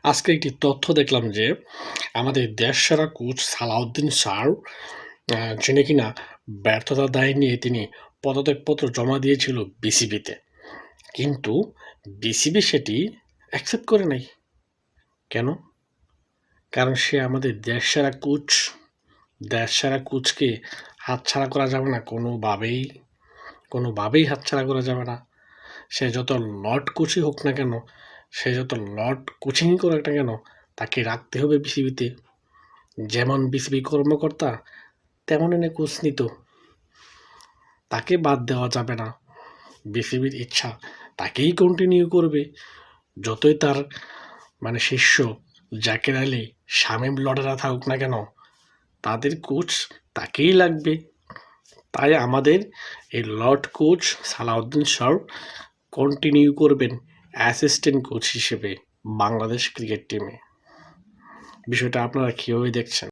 আজকে একটি তথ্য দেখলাম যে আমাদের দেশসেরা কোচ সালাউদ্দিন স্যার যিনি কিনা ব্যর্থতার দায় নিয়ে তিনি পদত্যাগপত্র জমা দিয়েছিল বিসিবিতে। কিন্তু বিসিবি সেটি অ্যাকসেপ্ট করে নাই। কেন? কারণ সে আমাদের দেশসেরা কোচ। দেশসেরা কোচকে হাতছাড়া করা যাবে না কোনোভাবেই হাতছাড়া করা যাবে না। সে যত লর্ড কোচই হোক না কেন, সে যত লর্ড কোচিংই করুক না কেন, তাকে রাখতে হবে বিসিবিতে। যেমন বিসিবি কর্মকর্তা তেমন এনে কোচ নিত, তাকে বাদ দেওয়া যাবে না। বিসিবির ইচ্ছা তাকেই কন্টিনিউ করবে, যতই তার শিষ্য জাকের আলী, শামীম লর্ডেরা থাকুক না কেন, তাদের কোচ তাকেই লাগবে। তাই আমাদের এই lord coach Salauddin sir continue করবেন অ্যাসিস্ট্যান্ট কোচ হিসেবে বাংলাদেশ ক্রিকেট টিমে। বিষয়টা আপনারা কীভাবে দেখছেন?